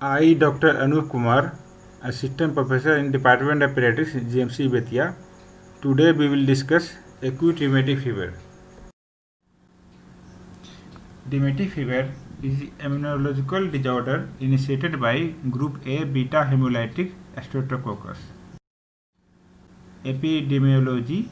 I, Dr. Anup Kumar, Assistant Professor in Department of Pediatrics, GMC Betia. Today we will discuss acute rheumatic fever. Rheumatic fever is immunological disorder initiated by group A beta hemolytic Streptococcus. Epidemiology: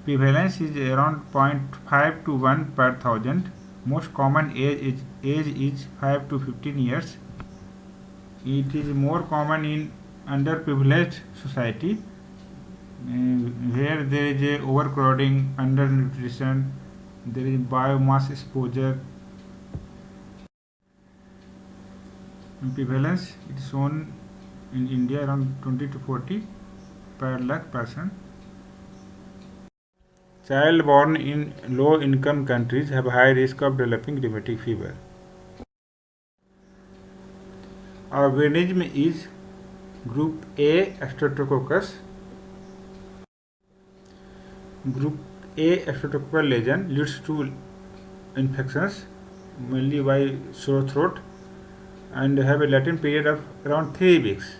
prevalence is around 0.5 to 1 per thousand. Most common age is 5 to 15 years. It is more common in underprivileged society where there is a overcrowding, undernutrition, there is biomass exposure. Prevalence is shown in India around 20 to 40 per lakh person. Child born in low income countries have high risk of developing rheumatic fever. Organism is group A Streptococcus. Group A streptococcal lesion leads to infections mainly by sore throat and have a latent period of around 3 weeks.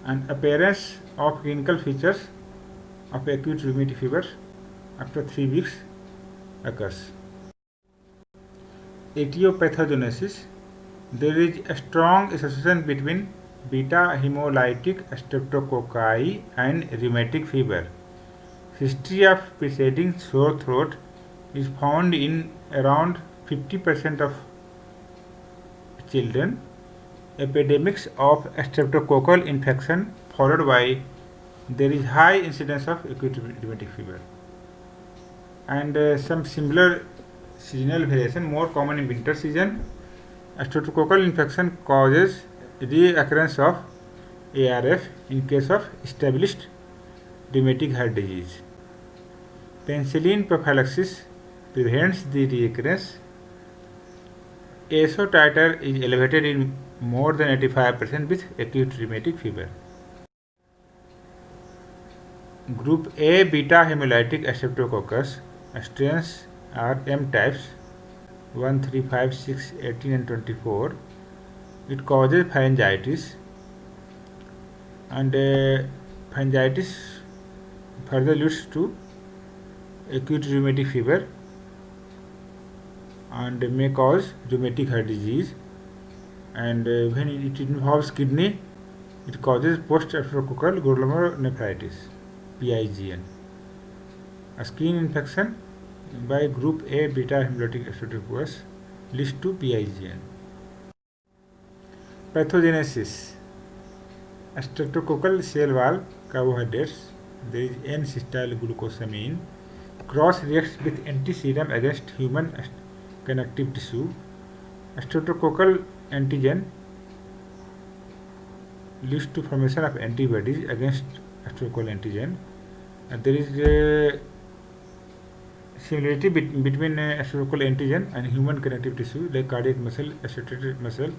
And appearance of clinical features of acute rheumatic fever after 3 weeks occurs. Etiopathogenesis: there is a strong association between beta hemolytic streptococci and rheumatic fever. History of preceding sore throat is found in around 50% of children. Epidemics of streptococcal infection followed by there is high incidence of acute rheumatic fever. And some similar seasonal variation more common in winter season. Streptococcal infection causes reoccurrence of ARF in case of established rheumatic heart disease. Penicillin prophylaxis prevents the recurrence. ASO titer is elevated in more than 85% with acute rheumatic fever. Group A beta hemolytic streptococcus strains are M types 1, 3, 5, 6, 18 and 24. It causes pharyngitis and pharyngitis further leads to acute rheumatic fever and may cause rheumatic heart disease, and when it involves kidney it causes post-streptococcal glomerulonephritis PIGN. A skin infection by group A beta hemolytic streptococcus leads to PIGN. Pathogenesis: streptococcal cell wall carbohydrates, there is N-acetyl-glucosamine, cross reacts with anti-serum against human connective tissue. Streptococcal antigen leads to formation of antibodies against streptococcal antigen, and there is a similarity between streptococcal antigen and human connective tissue like cardiac muscle, associated muscle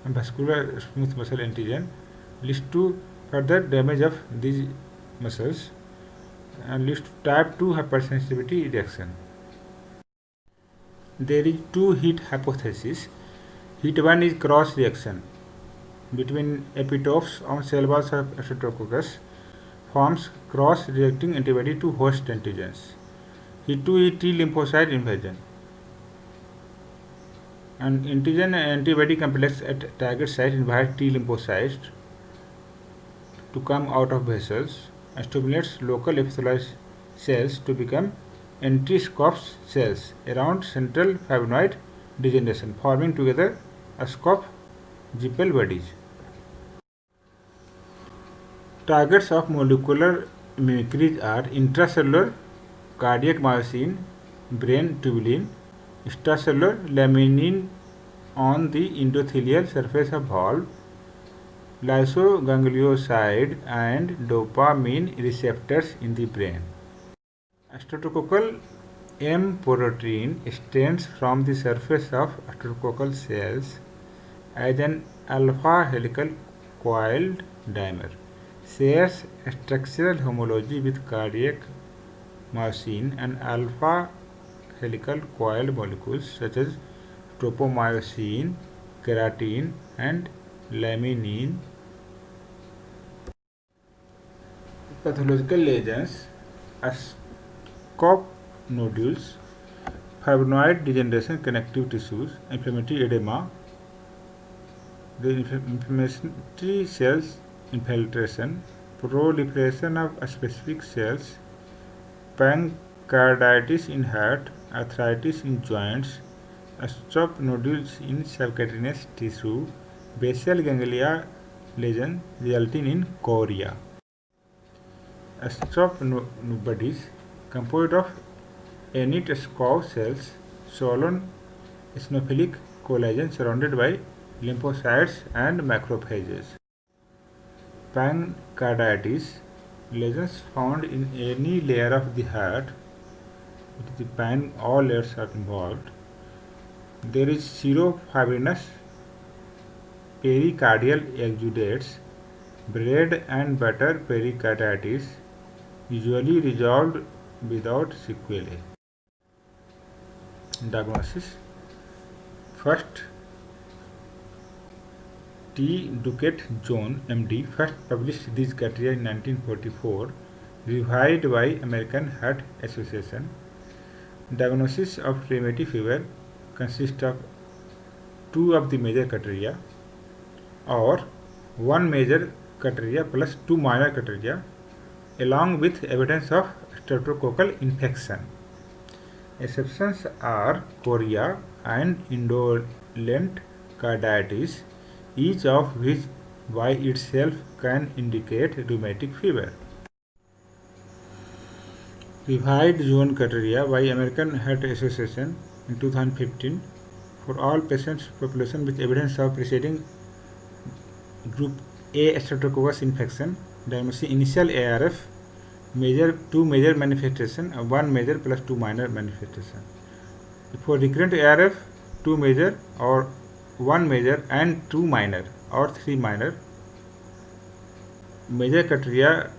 and vascular smooth muscle antigen leads to further damage of these muscles and leads to type 2 hypersensitivity reaction. There is two heat hypotheses. Heat 1 is cross reaction between epitopes on cell walls of streptococcus forms cross reacting antibody to host antigens. Heat 2 is T lymphocyte invasion. An antigen antibody complex at target site invites T lymphocytes to come out of vessels and stimulates local epithelial cells to become anti-SCOF cells around central fibrinoid degeneration, forming together a SCOF-GPL bodies. Targets of molecular mimicries are intracellular cardiac myosin, brain tubulin, extracellular laminin on the endothelial surface of valve, lysoganglioside and dopamine receptors in the brain. Streptococcal M protein extends from the surface of streptococcal cells as an alpha helical coiled dimer, shares structural homology with cardiac myosin and alpha helical coiled molecules such as tropomyosin, keratin, and laminin. Pathological lesions, Ascope nodules, fibrinoid degeneration, connective tissues, inflammatory edema, the inflammatory cells infiltration, proliferation of specific cells, pancreatitis in heart, arthritis in joints, Ascope nodules in subcutaneous tissue, basal ganglia lesion resulting in chorea. Ascope bodies composed of innate Ascope cells, swollen eosinophilic collagen surrounded by lymphocytes and macrophages. Pancreatitis lesions found in any layer of the heart. It is the pan, all layers are involved. There is serofibrinous pericardial exudates, bread and butter pericarditis, usually resolved without sequelae. Diagnosis. First, T. Duquette John, MD, first published these criteria in 1944, revised by American Heart Association. Diagnosis of rheumatic fever consists of two of the major criteria or one major criteria plus two minor criteria along with evidence of streptococcal infection. Exceptions are chorea and indolent carditis, each of which by itself can indicate rheumatic fever. Revised zone criteria by American Heart Association in 2015 for all patients population with evidence of preceding group A streptococcus infection. Diagnosis initial ARF, two major manifestation, one major plus two minor manifestation. For recurrent ARF, two major or one major and two minor or three minor. Major criteria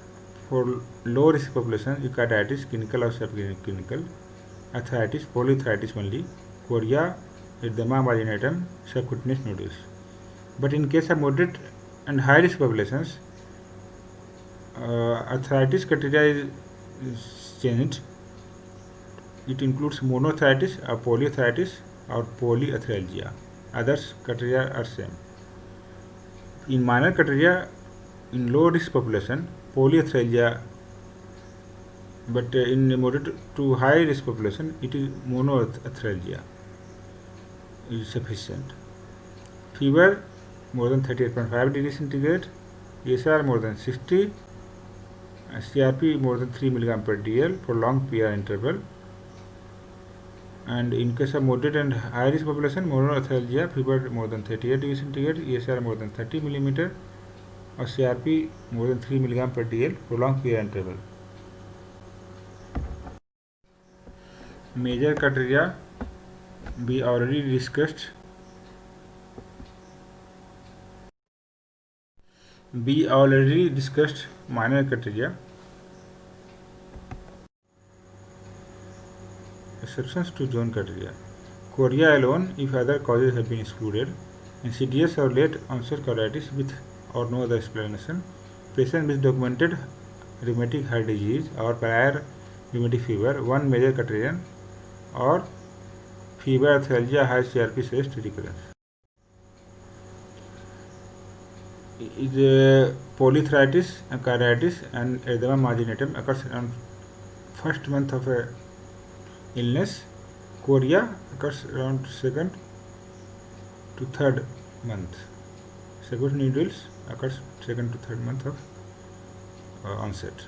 for low risk population: carditis, clinical or subclinical, arthritis, polyarthritis only, chorea, edema vaginatum, subcutaneous nodules. But in case of moderate and high risk populations, arthritis criteria is changed. It includes monoarthritis or polyarthritis or polyarthralgia. Others criteria are same. In minor criteria, in low risk population, polyarthralgia, but in moderate to high risk population, it is monoarthralgia is sufficient. Fever more than 38.5 degrees centigrade, ESR more than 60, CRP more than 3 mg per dl for long PR interval. And in case of moderate and high risk population, monoarthralgia, fever more than 38 degrees centigrade, ESR more than 30 mm, or CRP more than 3 mg per dl for long PR interval. Major criteria we already discussed. Minor criteria. Exceptions to zone criteria: chorea alone if other causes have been excluded, insidious or late onset carditis with or no other explanation, patient with documented rheumatic heart disease or prior rheumatic fever, one major criterion, or fever, arthralgia, high CRP stress recurrence. Is polyarthritis, carditis, and edema marginatum occurs around first month of a illness. Chorea occurs around second to third month. Subcutaneous nodules occurs second to third month of onset.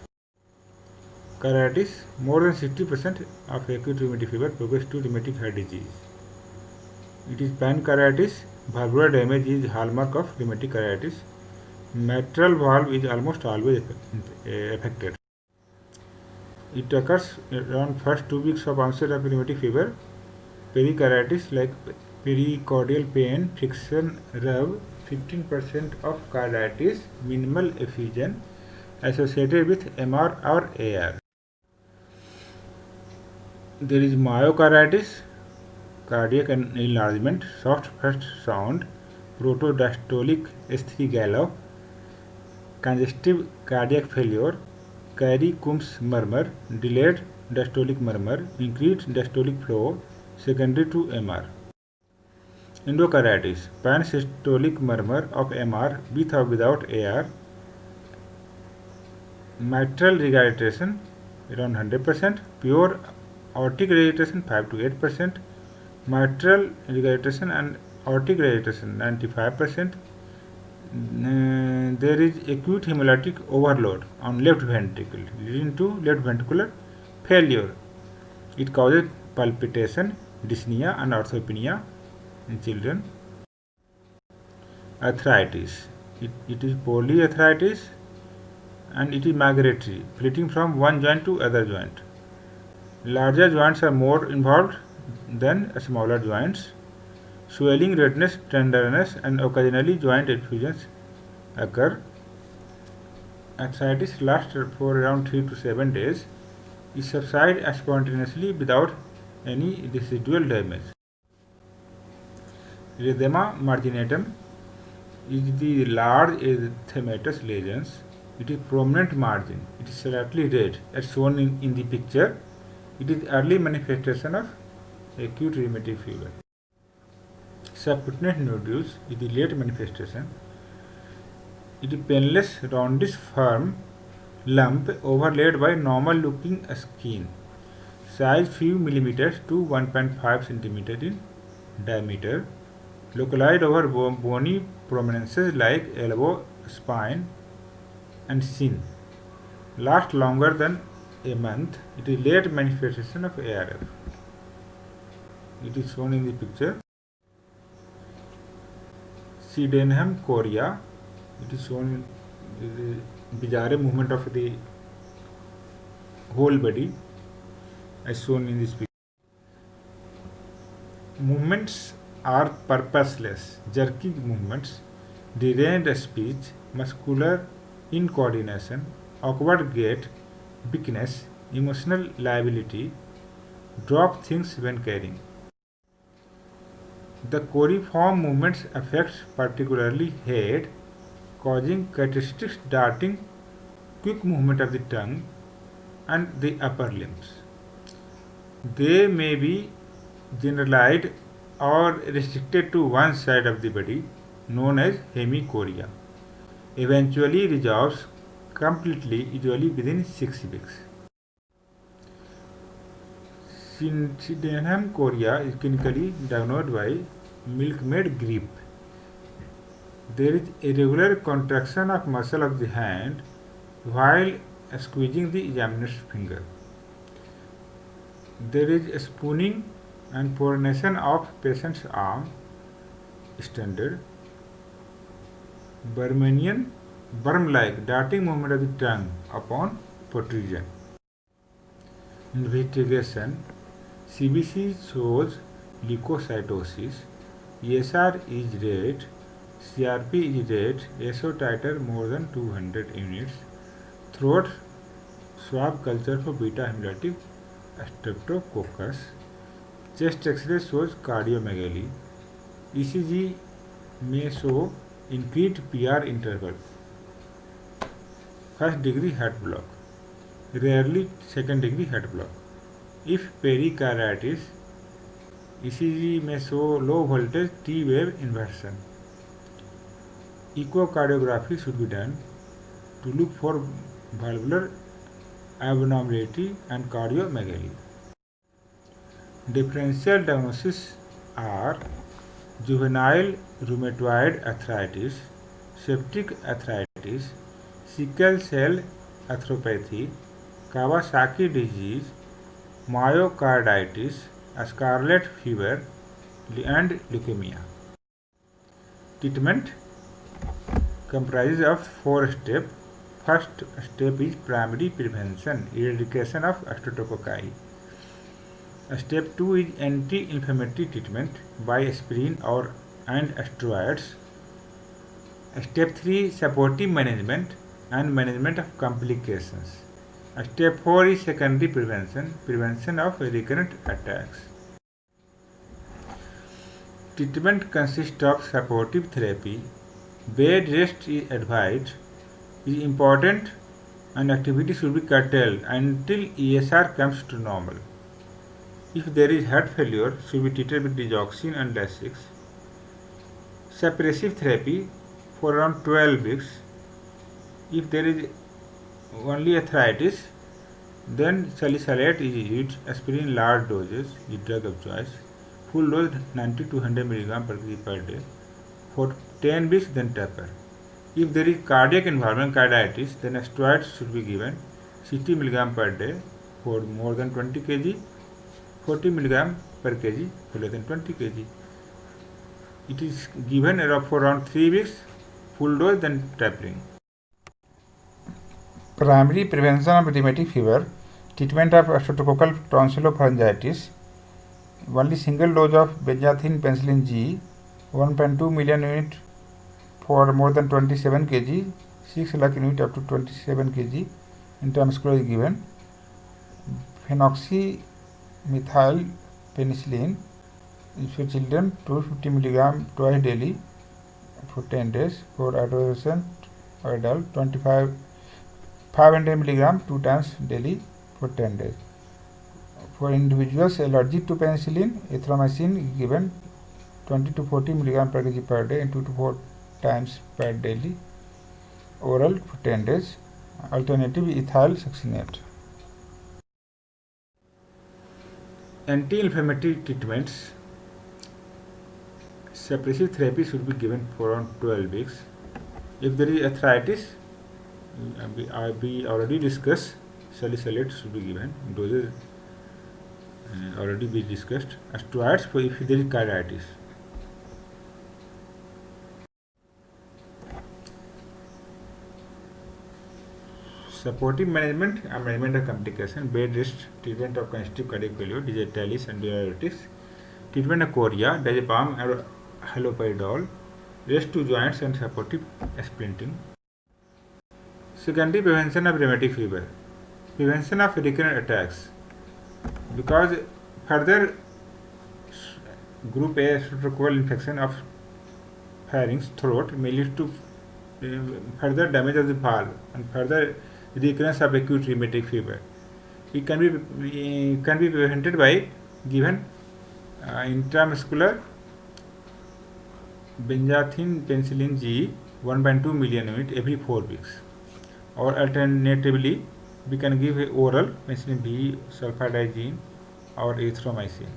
Carditis, more than 60% of acute rheumatic fever progresses to rheumatic heart disease. It is pancreatitis. Valvular damage is hallmark of rheumatic carditis. Mitral valve is almost always affected. It occurs around first 2 weeks of onset of rheumatic fever. Pericarditis, like pericardial pain, friction, rub, 15% of carditis, minimal effusion associated with MR or AR. There is myocarditis, cardiac enlargement, soft first sound, protodiastolic S3 gallop, congestive cardiac failure, Carey-Coombs murmur, delayed diastolic murmur, increased diastolic flow secondary to MR. Endocarditis, pansystolic murmur of MR with or without AR, mitral regurgitation around 100%, pure aortic regurgitation 5 to 8%, mitral regurgitation and aortic regurgitation 95%. There is acute hemolytic overload on left ventricle leading to left ventricular failure. It causes palpitation, dyspnea and orthopnea in children. Arthritis. It is polyarthritis and it is migratory, fleeting from one joint to other joint. Larger joints are more involved than smaller joints. Swelling, redness, tenderness and occasionally joint effusions occur. Arthritis lasts for around 3 to 7 days. It subsides spontaneously without any residual damage. Erythema marginatum is the large erythematous lesions. It is prominent margin. It is slightly red as shown in the picture. It is early manifestation of acute rheumatic fever. Subcutaneous nodules is the late manifestation. It is painless, roundish, firm lump overlaid by normal looking skin. Size few millimeters to 1.5 centimeter in diameter. Localized over bony prominences like elbow, spine and shin. Lasts longer than a month. It is late manifestation of ARF. It is shown in the picture. Sydenham chorea. It is shown in the bizarre movement of the whole body as shown in this picture. Movements are purposeless, jerky movements, deranged speech, muscular incoordination, awkward gait, weakness, emotional liability, drop things when carrying. The coriform movements affect particularly head, causing characteristic darting, quick movement of the tongue and the upper limbs. They may be generalized or restricted to one side of the body, known as hemichorea. Eventually resolves completely, usually within 6 weeks. Sydenham chorea is clinically diagnosed by milkmaid grip. There is irregular contraction of muscle of the hand while squeezing the examiner's finger. There is spooning and pronation of patient's arm, standard. Burmanian, worm-like darting movement of the tongue upon protrusion. Investigation. CBC shows leukocytosis. ESR is red. CRP is red. SO titer more than 200 units. Throat swab culture for beta hemolytic streptococcus. Chest X-ray shows cardiomegaly. ECG may show increased PR interval. First degree heart block. Rarely second degree heart block. If pericarditis, ECG may show low voltage T wave inversion. Echocardiography should be done to look for valvular abnormality and cardiomegaly. Differential diagnoses are juvenile rheumatoid arthritis, septic arthritis, sickle cell arthropathy, Kawasaki disease, myocarditis, scarlet fever, and leukemia. Treatment comprises of 4 steps. First step is primary prevention, eradication of streptococci. Step 2 is anti-inflammatory treatment by aspirin and steroids. Step 3 supportive management and management of complications. Step 4 is secondary prevention, prevention of recurrent attacks. treatment consists of supportive therapy, bed rest is advised, is important, and activity should be curtailed until ESR comes to normal. If there is heart failure, should be treated with digoxin and Lasix. Suppressive therapy for around 12 weeks. If there is only arthritis, then salicylate is used. Aspirin in large doses is drug of choice. Full dose 90 to 100 mg per kg per day for 10 weeks, then taper. If there is cardiac involvement, carditis, then steroids should be given 60 mg per day for more than 20 kg, 40 mg per kg for less than 20 kg. It is given for around 3 weeks, full dose, then tapering. Primary prevention of rheumatic fever, treatment of streptococcal tonsillopharyngitis. Only single dose of benzathine penicillin G, 1.2 million unit for more than 27 kg, 6 lakh unit up to 27 kg intramuscular is given. Phenoxymethyl penicillin for children 250 mg twice daily for 10 days. For adolescent or adult 500 mg 2 times daily for 10 days. For individuals allergic to penicillin, erythromycin is given 20 to 40 mg per kg per day and 2 to 4 times per daily oral for 10 days. Alternative ethyl succinate. Anti-inflammatory treatments. Suppressive therapy should be given for around 12 weeks. If there is arthritis, we already discussed, salicylate should be given. Doses already we discussed. Steroids for if there is carditis. Supportive management and management of complication, bed rest, treatment of congestive cardiac failure, digitalis and diuretics, treatment of chorea, diazepam or haloperidol, rest to joints and supportive splinting. Secondary prevention of rheumatic fever, prevention of recurrent attacks, because further group A streptococcal infection of pharynx, throat may lead to further damage of the valve and further recurrence of acute rheumatic fever. It can be prevented by given intramuscular benzathine penicillin G 1.2 million unit every 4 weeks, or alternatively we can give oral penicillin B, sulfadiazine or erythromycin.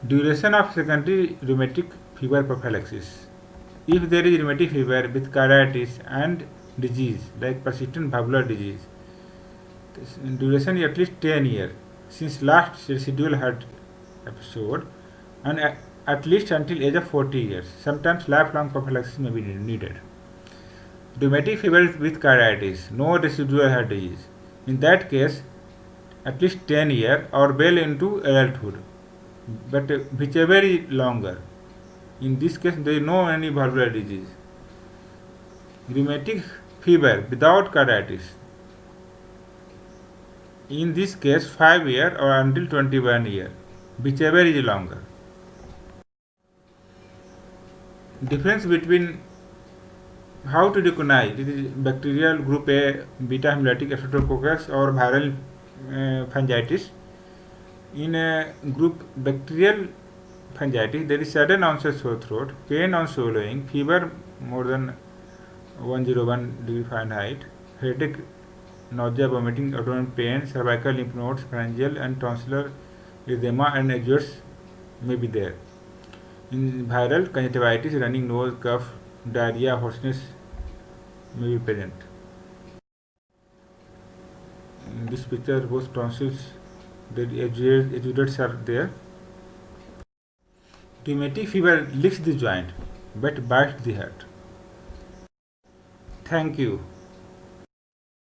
Duration of secondary rheumatic fever prophylaxis. If there is rheumatic fever with carditis and disease like persistent valvular disease, duration is at least 10 years since last residual heart episode, and at least until age of 40 years. Sometimes lifelong prophylaxis may be needed. Rheumatic fever with carditis, no residual heart disease. In that case, at least 10 years or well into adulthood, but whichever is longer. In this case, there is no any valvular disease. Rheumatic fever without carditis, in this case 5 years or until 21 years, whichever is longer. Difference between how to recognize it is bacterial group A, beta hemolytic streptococcus or viral pharyngitis. In group bacterial pharyngitis, there is sudden onset sore throat, pain on swallowing, fever more than 101 degree Fahrenheit, headache, nausea, vomiting, abdominal pain, cervical lymph nodes, pharyngeal and tonsillar edema and exudates may be there. In viral conjunctivitis, running nose, cough, diarrhea, hoarseness may be present. In this picture, both tonsils, the exudates are there. Rheumatic fever licks the joint but bites the heart. Thank you.